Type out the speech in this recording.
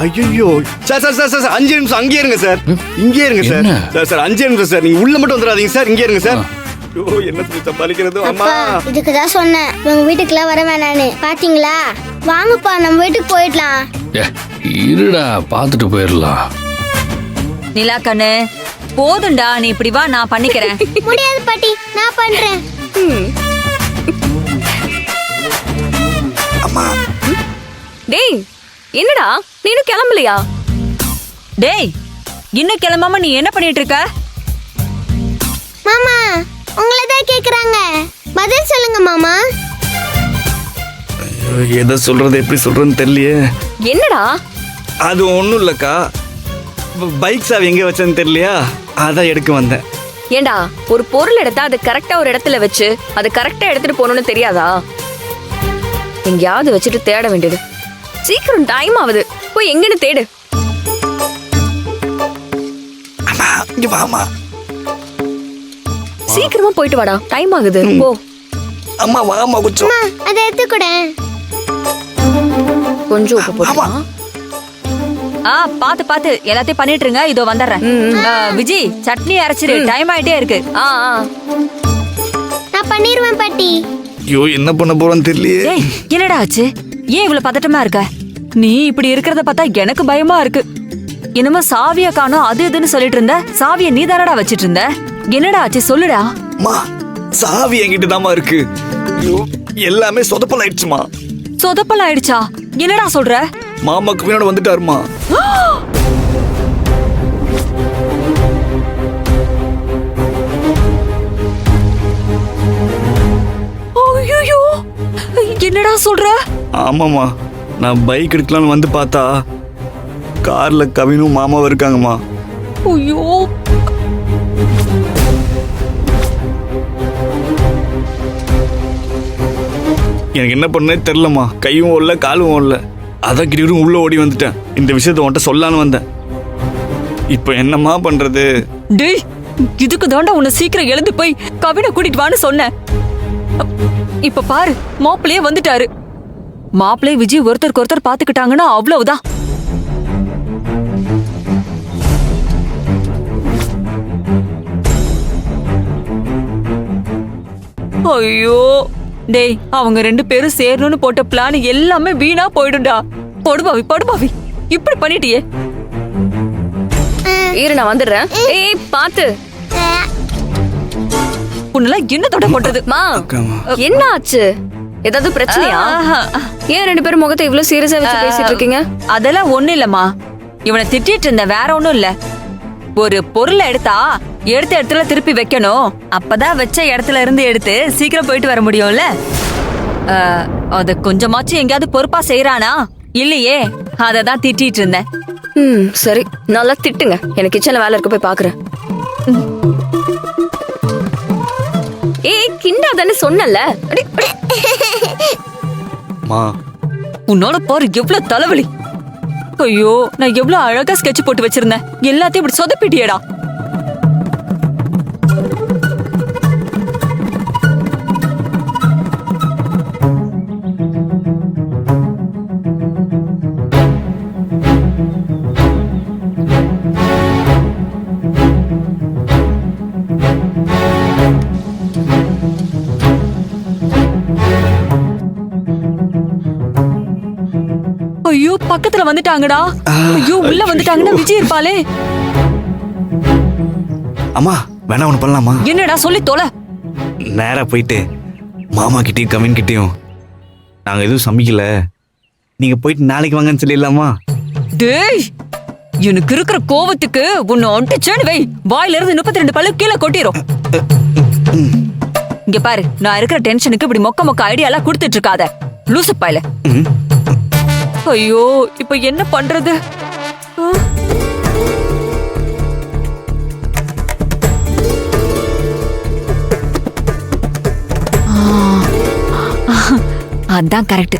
ஐயோ sir sir sir sir 5 நிமிஷம் அங்கேயே இருங்க சார், இங்கே இருங்க சார். என்ன? சார் சார் 5 நிமிஷம் சார், நீங்க உள்ள மட்டும் வந்துடாதீங்க சார், இங்கே இருங்க சார். ஐயோ என்ன சொல்லி சமாளிக்கிறது அம்மா. அப்பா இதுக்கு தான் சொன்னேன் உங்க வீட்டுக்குலாம் வர வேணான்னு. பாத்தீங்களா? வாங்கப்பா நம்ம வீட்டுக்கு போயிடலாம். ஏ, இருடா பாத்துட்டு போயிடலாம். நிலா கண்ணு போதும்டா, நீ இப்படி வா, நான் பண்ணிக்கிறேன். முடியாது பாட்டி, நான் பண்றேன். அம்மா டேய் என்னடா நீனும் கிளம்பலையா? டேய் இன்னும் கிளம்பாம நீ என்ன பண்ணிட்டு இருக்க? மாமா உங்களை தான் கேக்குறாங்க, பதில் சொல்லுங்க மாமா. எதை சொல்றது எப்படி சொல்றதுன்னு தெரியலையே. என்னடா? அது ஒண்ணும் இல்லக்கா, பைக் சாவி எங்க வச்சேன்னு தெரியலையா, அதான் எடுக்க வந்தேன். ஏண்டா ஒரு பொருள் எடுத்தா அது கரெக்டா ஒரு இடத்துல வச்சு அது கரெக்டா எடுத்துட்டு போகணும்னு தெரியாதா? எங்கயாவது வச்சுட்டு தேட வேண்டியது. சீக்கிரம் டைம் ஆகுது, போய் எங்கன்னு தேடு. அம்மா இங்க வாமா. சீக்கிரமா போயிட்டு வாடா, டைம் ஆகுது. போ. அம்மா வாமா கொஞ்சம். அம்மா அதை எடுத்துக்கூடேன். கொஞ்சம் உப்பு போட்டுமா? பாத்து பாத்து எல்லாத்தையும் பண்ணிட்டு இருங்க, இதோ வந்துடுறேன். விஜி சட்னி அரைச்சிரு, டைம் ஆயிட்டே இருக்கு. நான் பண்ணிடுவேன் பாட்டி. ஐயோ என்ன பண்ண போறோன்னு தெரியலையே. ஏய் என்னடா ஆச்சு? ஏன் இவ்வளவு பதட்டமா இருக்க? நீ இப்படி இருக்கிறத பார்த்தா எனக்கு பயமா இருக்கு. என்னமோ சாவிய காணோம் அது இதுன்னு சொல்லிட்டு இருந்த, சாவிய நீ தானடா வச்சிட்டு இருந்த. என்னடா ஆச்சு சொல்லுடா. அம்மா சாவி என்கிட்ட தாமா இருக்கு. ஐயோ எல்லாமே சொதப்பல் ஆயிடுச்சுமா. சொதப்பல் ஆயிடுச்சா? என்னடா சொல்ற? மாமாக்கு பின்னாடி வந்துட்டாருமா. ஐயோ என்னடா சொல்ற? ஆமாமா, நான் பைக் எடுக்கலாம்னு வந்து பார்த்தா கார்ல கவினும் மாமாவும் இருக்காங்கம்மா. ஐயோ எனக்கு என்ன பண்ணே தெரியலம்மா, கையும் ஓடல காலும் ஓடல. அதான் கிட்ட உள்ள ஓடி வந்துட்டேன். இந்த விஷயத்த உன்கிட்ட சொல்லான்னு வந்தேன். இப்போ என்னம்மா பண்றது? டேய் இதுக்கு தாண்டா உன்னை சீக்கிரம் எழுந்து போய் கவினை கூட்டிட்டு வான்னு சொன்னேன். இப்ப பாரு மாப்பிள்ளையே வந்துட்டாரு. மாப்பிள்ளை விஜய் ஒருத்தருக்கு ஒருத்தர் பாத்துக்கிட்டாங்கன்னா அவ்வளவுதான். ஐயோ டேய் அவங்க 2 பேரும் சேரணும்னு போட்ட பிளான் எல்லாமே வீணா போயிடும்டா. படுபாவி படுபாவி, இப்படி பண்ணிட்டியே. இரு நான் வந்துடுறேன். ஏய் பாத்து. உன்னெல்லாம் என்ன தொட போட்டது? மா என்ன ஆச்சு? ஏதாவது பிரச்சனையா? ஏன் 2 பேரும் முகத்தை இவ்வளவு சீரியஸா வச்சு பேசிட்டு இருக்கீங்க? அதெல்லாம் ஒண்ணு இல்லம்மா, இவனை திட்டிட்டு இருந்த, வேற ஒண்ணும் இல்ல. ஒரு பொருளை எடுத்தா எடுத்த இடத்துல திருப்பி வைக்கணும், அப்பதான் வச்ச இடத்துல இருந்து எடுத்து சீக்கிரம் போயிட்டு வர முடியும்ல. அத கொஞ்சமாச்சும் எங்கயாவது பொறுப்பா செய்யறானா? இல்லையே, அததான் திட்டிட்டு இருந்தேன். சரி நல்லா திட்டுங்க, எனக்கு கிச்சன்ல வேலை இருக்க, போய் பாக்குறேன். ஏய் கிண்டா தானே சொன்னல. மா உன்னோட பாரு எவ்வளவு தலைவலி. ஐயோ நான் எவ்வளவு அழகா ஸ்கெட்ச் போட்டு வச்சிருந்தேன், எல்லாத்தையும் இப்படி சொதப்பிட்டியேடா. ஐயோ பக்கத்துல வந்துட்டாங்கடா. ஐயோ உள்ள வந்துட்டாங்கன்னா விஜய் இருப்பாளே. அம்மா வேணா ஒண்ணு பண்ணலாமா? என்னடா சொல்லி தொலை. நேரா போயிட்டு மாமா கிட்டயும் கவின் கிட்டயும் நாங்க எதுவும் சமைக்கல, நீங்க போயிட்டு நாளைக்கு வாங்கன்னு சொல்லிடலாமா? டேய் எனக்கு இருக்கிற கோவத்துக்கு உன்னை ஒன்ட்டு வை, வாயில இருந்து 32 பல்லு கீழே கொட்டிரும். இங்க பாரு, நான் இருக்கிற டென்ஷனுக்கு இப்படி மொக்க மொக்க ஐடியா எல்லாம் கொடுத்துட்டு இருக்காத லூசு பாயில. ஐயோ இப்ப என்ன பண்றது? அதான் கரெக்ட்.